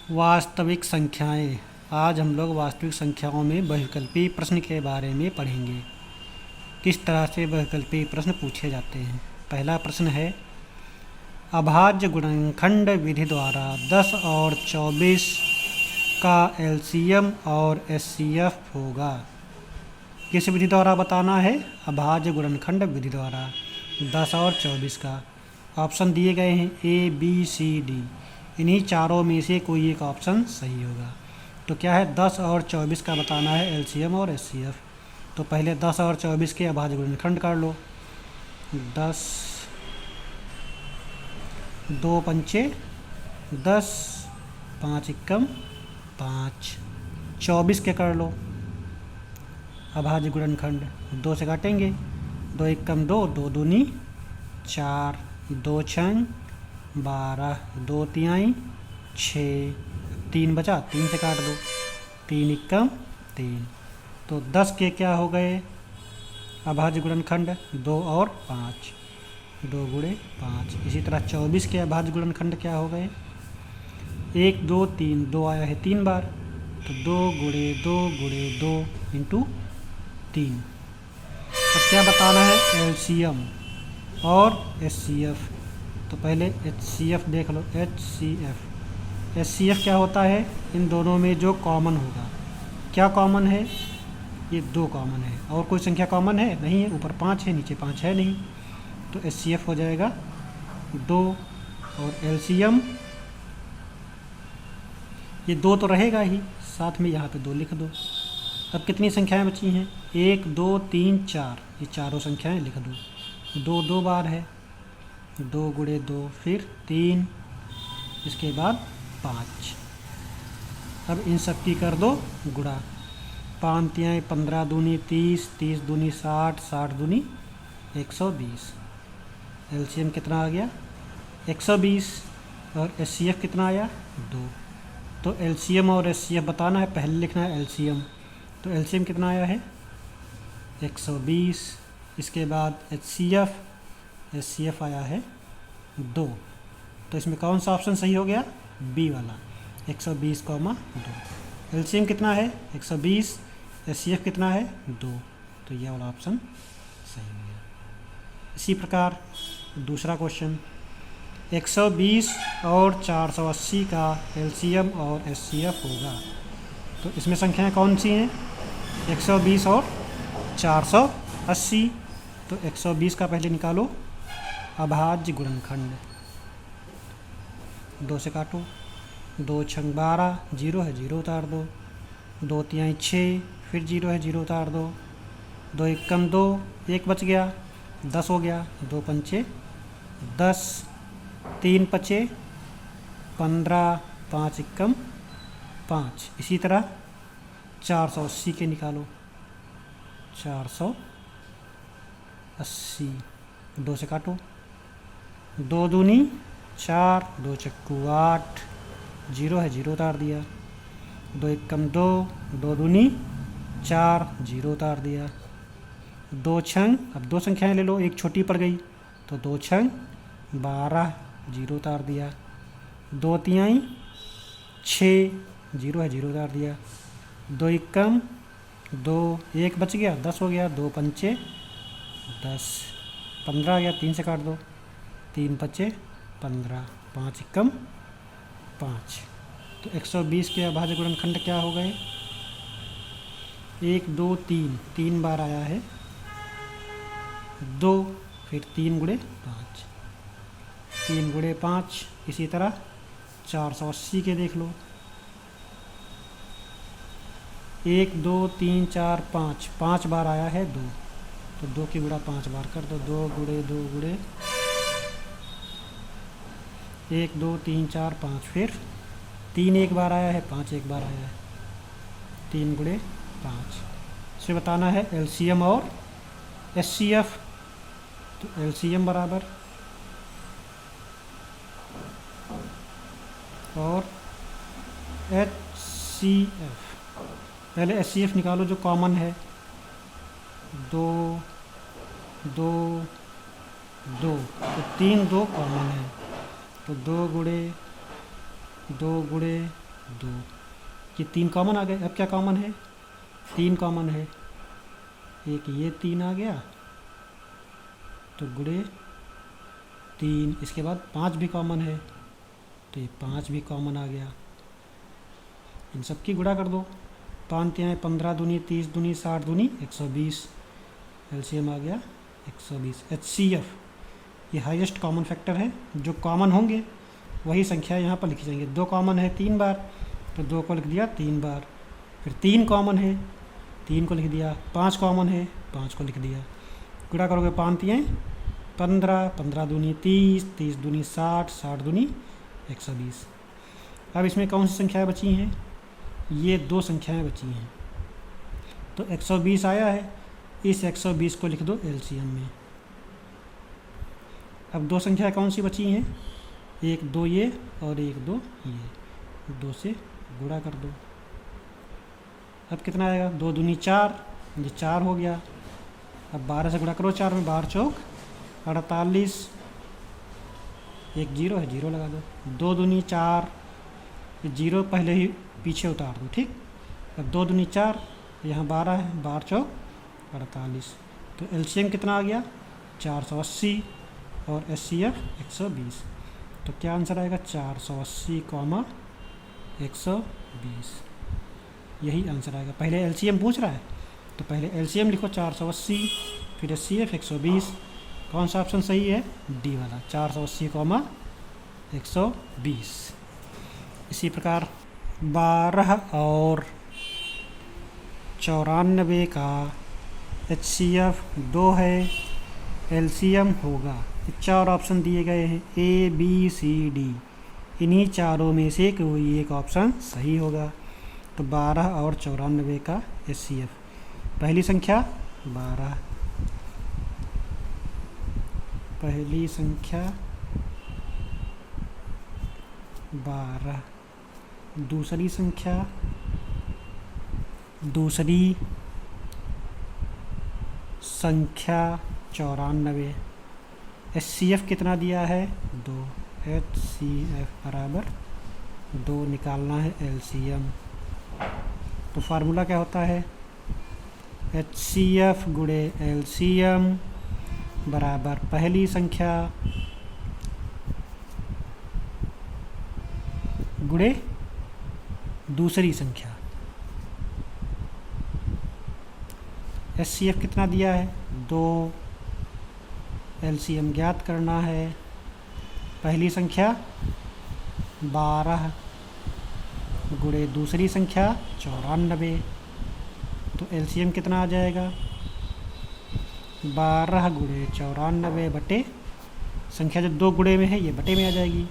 वास्तविक संख्याएं। आज हम लोग वास्तविक संख्याओं में बहुविकल्पीय प्रश्न के बारे में पढ़ेंगे। किस तरह से बहुविकल्पीय प्रश्न पूछे जाते हैं। पहला प्रश्न है, अभाज्य गुणनखंड विधि द्वारा 10 और 24 का एलसीएम और एचसीएफ होगा। किस विधि द्वारा बताना है? अभाज्य गुणनखंड विधि द्वारा 10 और 24 का। ऑप्शन दिए गए हैं ए, बी, सी, डी। इन्हीं चारों में से कोई एक ऑप्शन सही होगा। तो क्या है? 10 और 24 का बताना है एलसीएम और एचसीएफ। तो पहले 10 और 24 के अभाज्य गुणनखंड कर लो। 10 2 पंचे 10, 5 एकम 5। 24 के कर लो अभाज्य गुणनखंड। 2 से काटेंगे, 2 एकम 2, 2 दूनी 4, 2 छंग 12, 2 तिहाई 6, 3 बचा, 3 से काट दो, 3 एकम 3। तो 10 के क्या हो गए अभाज्य गुणनखंड? 2 और 5, 2 गुणे 5। इसी तरह 24 के अभाज्य गुणनखंड क्या हो गए? 1 2 3, 2 आया है 3 बार, तो 2 गुणे 2 गुणे 2 इंटू 3। अब क्या बताना है? एलसीएम और एचसीएफ। तो पहले एचसीएफ देख लो। एचसीएफ क्या होता है? इन दोनों में जो कॉमन होगा। क्या कॉमन है? ये 2 कॉमन है। और कोई संख्या कॉमन है? नहीं है। ऊपर 5 है, नीचे 5 है नहीं। तो एचसीएफ हो जाएगा 2। और एलसीएम ये 2 तो रहेगा ही, साथ में यहाँ पे 2 लिख दो। अब कितनी संख्याएं बची हैं? 1 2 3 4। ये चारों संख्याएं लिख दो। 2 2 बार है, 2 गुणे 2, फिर 3, इसके बाद 5। अब इन सब की कर दो गुणा। 5 तिहाई 15 दूनी 30, 30 दूनी 60, 60 दूनी 120। एलसीएम कितना आ गया? 120। और एचसीएफ कितना आया? 2। तो एलसीएम और एचसीएफ बताना है। पहले लिखना है एलसीएम। तो एलसीएम कितना आया है? 120। इसके बाद एचसीएफ आया है 2। तो इसमें कौन सा ऑप्शन सही हो गया? बी वाला, 120, 2। एलसीएम कितना है? 120। एचसीएफ कितना है? 2। तो यह वाला ऑप्शन सही हो गया। इसी प्रकार दूसरा क्वेश्चन, 120 और 480 का एलसीएम और एचसीएफ होगा। तो इसमें संख्याएं कौन सी हैं? 120 और 480। तो 120 का पहले निकालो अभाज्य गुणनखंड। 2 से काटो, 2 छंग 12, 0 है 0 उतार दो। 2 तिहाई 6, फिर 0 है 0 उतार दो। 2 एकम 2, 1 बच गया, 10 हो गया। 2 पंचे 10, 3 पचे 15, 5 एकम 5। इसी तरह 480 के निकालो। 480, 2 से काटो, 2 दूनी 4, 2 चक्कू 8, 0 है 0 उतार दिया। 2 एकम 2, 2 दूनी 4, 0 उतार दिया। 2 छंग, अब 2 संख्याएं ले लो, एक छोटी पड़ गई, तो 2 छंग 12, 0 उतार दिया। 2 तिहाई 6, 0 है 0 उतार दिया। 2 एकम 2, 1 बच गया, 10 हो गया। 2 पंचे 10, 15 आ गया, 3 से काट दो, 3 पचे 15, 5 एकम 5। तो 120 के अभाज्य गुणनखंड क्या हो गए? 1 2 3, 3 बार आया है 2, फिर 3 गुणे 5, 3 गुणे 5। इसी तरह 480 के देख लो। 1 2 3 4 5, 5 बार आया है 2, तो 2 की गुणा 5 बार कर दो। 2 गुणे 2 गुणे 1 2 3 4 5, फिर 3 एक बार आया है, 5 एक बार आया है। 3 गुणे 5 से बताना है एलसीएम और एचसीएफ। तो एलसीएम बराबर और एचसीएफ। पहले एचसीएफ निकालो जो कॉमन है। 2 2 2, तो 3 2 कॉमन है, तो 2 गुणे 2, ये 3 कॉमन आ गए। अब क्या कॉमन है? 3 कॉमन है, एक ये 3 आ गया, तो गुणे 3, इसके बाद 5 भी कॉमन है, तो ये 5 भी कॉमन आ गया। इन सब की गुणा कर दो, 5 तिहाई 15 दूनी 30 दूनी 60 दूनी 120, एलसीएम आ गया 120। HCF ये हाईएस्ट कॉमन फैक्टर है, जो कॉमन होंगे वही संख्या यहाँ पर लिखी जाएंगी। 2 कॉमन है 3 बार, तो 2 को लिख दिया 3 बार, फिर 3 कॉमन है 3 को लिख दिया, 5 कॉमन है 5 को लिख दिया। गुणा करोगे 5 तिहाई 15, 15 दूनी 30, 30 दूनी 60, 60 दूनी 120। अब इसमें कौन सी संख्याएं बची हैं? ये 2 संख्याएं बची हैं, तो 120 आया है, इस 120 को लिख दो एलसीएम में। अब 2 संख्याएं कौन सी बची हैं? 1 2 ये और 1 2 ये, 2 से गुणा कर दो। अब कितना आएगा? 2 दूनी 4, ये 4 हो गया। अब 12 से गुणा करो 4 में, 12 चौक 48, एक 0 है 0 लगा दो। 2 दूनी 4, ये 0 पहले ही पीछे उतार दो, ठीक। अब 2 दूनी 4, यहाँ 12 है, 12 चौक 48, तो एलसीएम कितना आ गया? 480 और HCF 120। तो क्या आंसर आएगा? 480, 120, यही आंसर आएगा। पहले एलसीएम पूछ रहा है, तो पहले एलसीएम लिखो 480, फिर HCF 120। कौन सा ऑप्शन सही है? डी वाला, 480, 120। इसी प्रकार 12 और 94 का HCF 2 है, एलसीएम होगा। 4 ऑप्शन दिए गए हैं, A B C D, इन्हीं चारों में से कोई एक ऑप्शन सही होगा। तो 12 और 94 का HCF, पहली संख्या 12, पहली संख्या 12, दूसरी संख्या, दूसरी संख्या 94। HCF कितना दिया है? 2, HCF बराबर 2 निकालना है LCM। तो फार्मूला क्या होता है? HCF गुणे LCM बराबर पहली संख्या गुणे दूसरी संख्या। HCF कितना दिया है? 2, LCM ज्ञात करना है। पहली संख्या 12 गुणे दूसरी संख्या 94, तो LCM कितना आ जाएगा? 12 गुणे 94 बटे संख्या जो 2 गुणे में है ये बटे में आ जाएगी।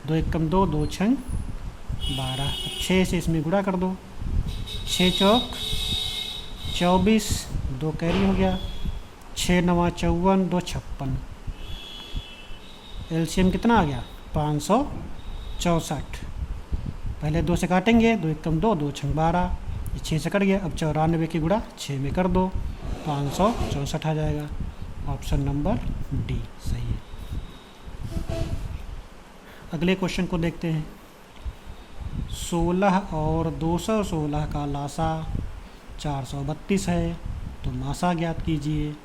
2 एकम 2, 2 छंग 12। अब 6 से इसमें गुणा कर दो, 6 चौक 24, 2 कैरी हो गया, 6 9 54, 2 56। एलसीएम कितना आ गया? 564। पहले 2 से काटेंगे, 2 एकम 2, 2 छंग 12, ये 6 से कट गया। अब 94 की गुणा 6 में कर दो, 564 आ जाएगा। ऑप्शन नंबर डी सही है। अगले क्वेश्चन को देखते हैं। 16 और 216 का लासा 432 है, तो मासा ज्ञात कीजिए।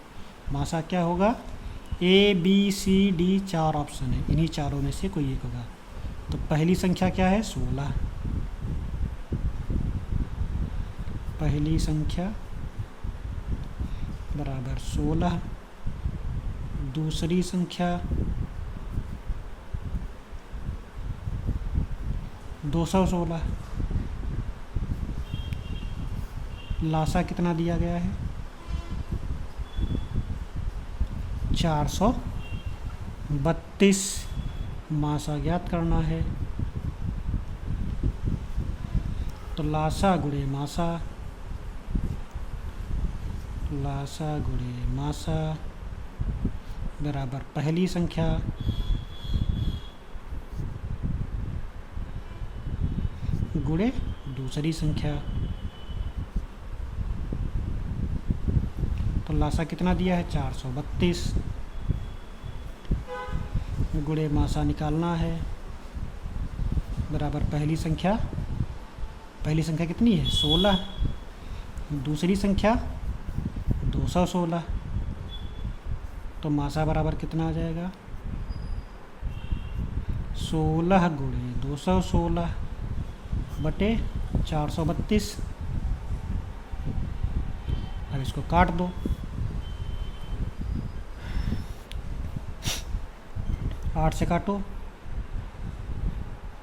मासा क्या होगा? A B C D 4 option है, इन्हीं चारों में से कोई एक होगा। तो पहली संख्या क्या है? 16, पहली संख्या बराबर 16, दूसरी संख्या 216। लासा कितना दिया गया है? 432। मासा ज्ञात करना है, तो लासा गुणे मासा, लासा गुणे मासा बराबर पहली संख्या गुणे दूसरी संख्या। तो लासा कितना दिया है? 432 गुणे मासा निकालना है, बराबर पहली संख्या पहली संख्या कितनी है 16, दूसरी संख्या 216, तो मासा बराबर कितना आ जाएगा 16 गुणे 216 बटे 432। अब इसको काट दो, 8 से काटो,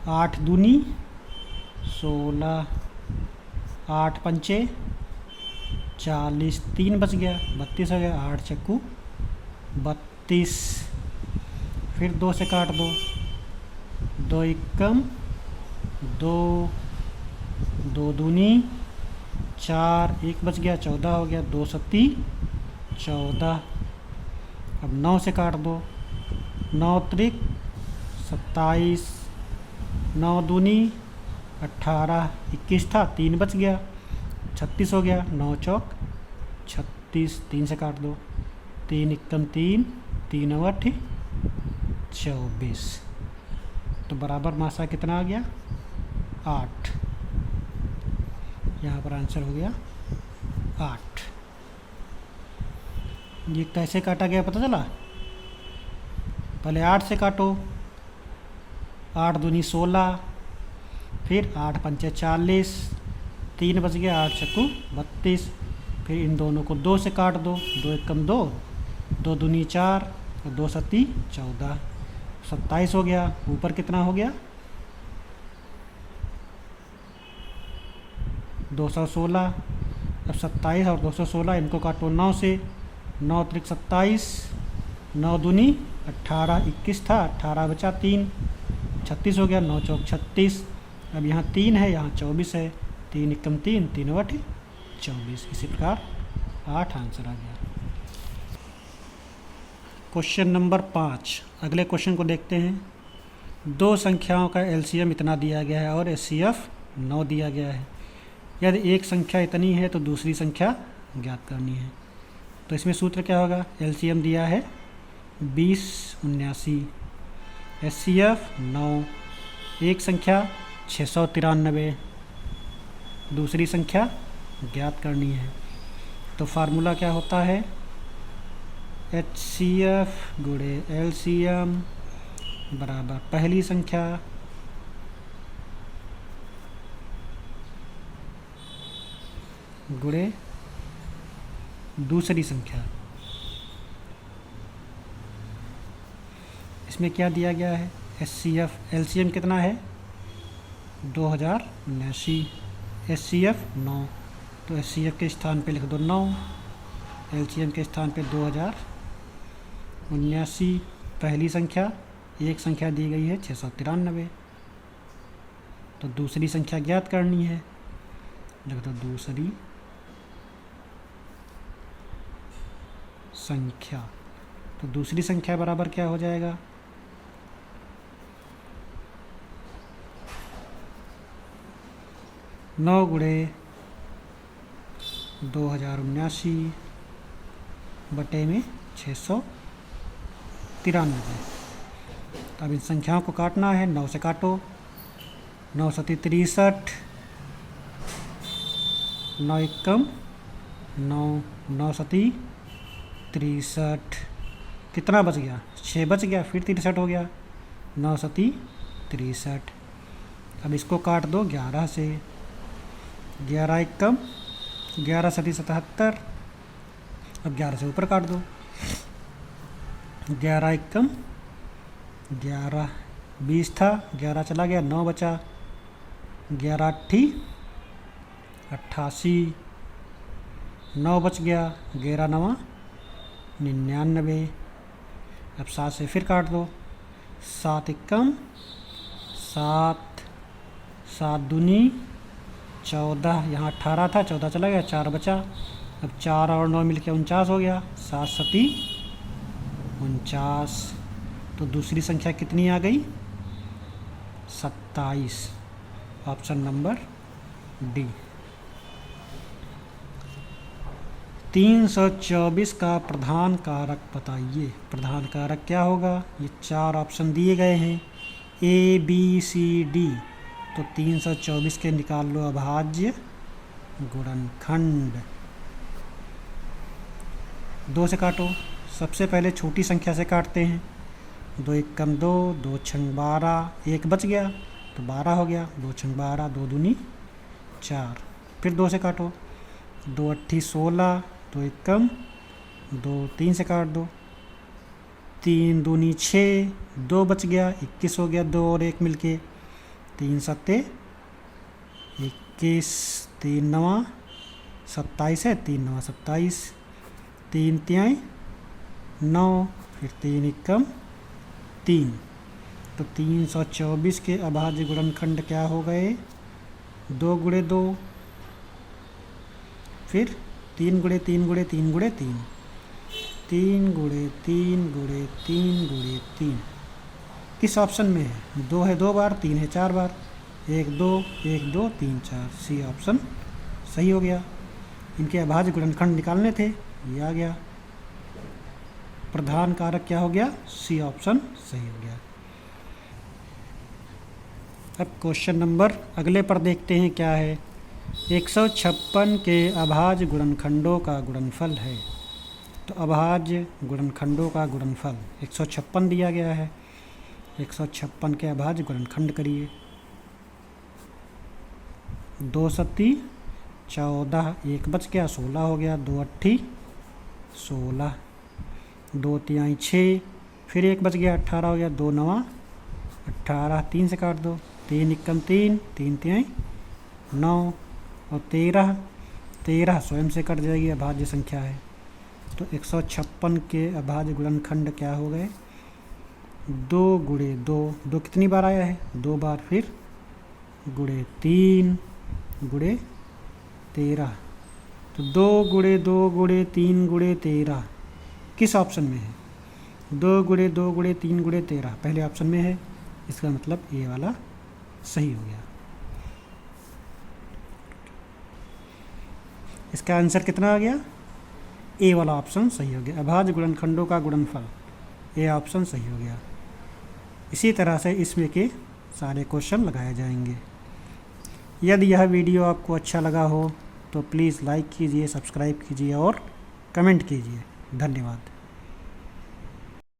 8 दूनी 16, 8 पंचे 40, 3 बच गया 32 हो गया, 8 चक्कू 32। फिर 2 से काट दो, 2 एकम 2, 2 दूनी 4, 1 बच गया 14 हो गया, 2 सत्ती 14। अब 9 से काट दो, 9 त्रिक 27, 9 दूनी 18, 21 था 3 बच गया 36 हो गया, 9 चौक 36, 3 से काट दो, 3 एकम 3, 3 8 24। तो बराबर मासा कितना आ गया 8। यहाँ पर आंसर हो गया 8। ये कैसे काटा गया पता चला? पहले 8 से काटो, 8 दूनी 16, फिर 8 पंचे 40, 3 बच गया, 8 चक्कू 32। फिर इन दोनों को 2 से काट दो, 2 एकम 2, 2 दूनी 4 और 2 सत्ती 14, 27 हो गया। ऊपर कितना हो गया 216। अब 27 और 216 इनको काटो 9 से, 9 त्रिक 27, 9 दूनी 18, 21 था 18 बचा 3, 36 हो गया, 9 चौक 36। अब यहाँ 3 है, यहाँ 24 है, 3 एकम 3, 3 8 24। इसी प्रकार 8 आंसर आ गया। Question number 5। अगले क्वेश्चन को देखते हैं। दो संख्याओं का एलसीएम इतना दिया गया है और एचसीएफ 9 दिया गया है। यदि एक संख्या इतनी है तो दूसरी संख्या ज्ञात करनी है। तो इसमें सूत्र क्या होगा? एलसीएम दिया है 20 79, एचसीएफ 9, एक संख्या 693, दूसरी संख्या ज्ञात करनी है। तो फार्मूला क्या होता है? एचसीएफ गुणे एलसीएम बराबर पहली संख्या गुणे दूसरी संख्या। इसमें क्या दिया गया है? एचसीएफ एलसीएम कितना है 2079, एचसीएफ 9, तो एचसीएफ के स्थान पे लिख दो 9, एलसीएम के स्थान पे 2079। पहली संख्या, एक संख्या दी गई है 693, तो दूसरी संख्या ज्ञात करनी है, लिख दो दूसरी संख्या। तो दूसरी संख्या बराबर क्या हो जाएगा? नौ गुणे 2079 बटे में 693। अब इन संख्याओं को काटना है। 9 से काटो, 9 सती 63, 9 एकम 9, 9 सती 63, कितना बच गया? 6 बच गया, फिर 63 हो गया, 9 सती 63। अब इसको काट दो 11 से, 11 एकम 11 सती 77, अब 11 से ऊपर काट दो, 11 एकम 11 20 था, 11 चला गया, 9 बचा, 11 अट्ठी 88, 9 बच गया, 11 9 99। अब 7 से फिर काट दो, 7 एकम 7, 7 दूनी 14, यहाँ 18 था, 14 चला गया, 4 बचा, अब 4 और 9 मिलकर 49 हो गया, 7 सती 49। तो दूसरी संख्या कितनी आ गई? 27, ऑप्शन नंबर डी। 324 का प्रधान कारक बताइए। प्रधान कारक क्या होगा? ये 4 ऑप्शन दिए गए हैं, ए बी सी डी। तो 324 के निकाल लो अभाज्य गुणनखंड। 2 से काटो। सबसे पहले छोटी संख्या से काटते हैं। 2 एकम 2, 2 छंग 12, 1 बच गया तो 12 हो गया। 2 छंग 12, 2 दूनी 4। फिर 2 से काटो। 2 अट्ठी 16, 2 एकम 2, 3 से काट दो। 3 दूनी 6, 2 बच गया, 21 हो गया। 2 और 1 मिलके 3 सत्ते 21, 3 नवा 27 है, 3 नवा 27, 3 तिहाई 9, फिर 3 एकम 3। तो 324 के अभाज्य गुणनखंड क्या हो गए? 2 गुणे 2, फिर 3 गुणे 3 गुणे 3 गुणे 3, 3 गुणे 3 गुणे 3 गुणे 3। किस ऑप्शन में है? 2 है 2 बार, 3 है 4 बार। 1 2 1 2 3 4, सी ऑप्शन सही हो गया। इनके अभाज्य गुणनखंड निकालने थे, ये आ गया। प्रधान कारक क्या हो गया? सी ऑप्शन सही हो गया। अब क्वेश्चन नंबर अगले पर देखते हैं क्या है। 156 के अभाज्य गुणनखंडों का गुणनफल है। तो अभाज्य गुणनखंडों का गुणनफल 156 दिया गया है। 156 के अभाज्य गुणनखंड करिए। 2 सत्ती 14, 1 बच गया 16 हो गया। 2 अट्ठी 16, 2 तिहाई 6, फिर 1 बच गया 18 हो गया। 2 नवा 18, 3 से काट दो। 3 एकम 3, 3 तिहाई 9 और 13 स्वयं से कट जाएगी, अभाज्य संख्या है। तो 156 के अभाज्य गुणनखंड क्या हो गए? 2 गुणे 2, 2 कितनी बार आया है? 2 बार, फिर गुणे 3 गुणे 13। तो 2 गुणे 2 गुणे 3 गुणे 13 किस ऑप्शन में है? 2 गुणे 2 गुणे 3 गुणे 13 पहले ऑप्शन में है। इसका मतलब ये वाला सही हो गया। इसका आंसर कितना आ गया? ए वाला ऑप्शन सही हो गया। अभाज्य गुणनखंडों का गुणनफल, ए ऑप्शन सही हो गया। इसी तरह से इसमें के सारे क्वेश्चन लगाए जाएंगे। यदि यह वीडियो आपको अच्छा लगा हो तो प्लीज़ लाइक कीजिए, सब्सक्राइब कीजिए और कमेंट कीजिए। धन्यवाद।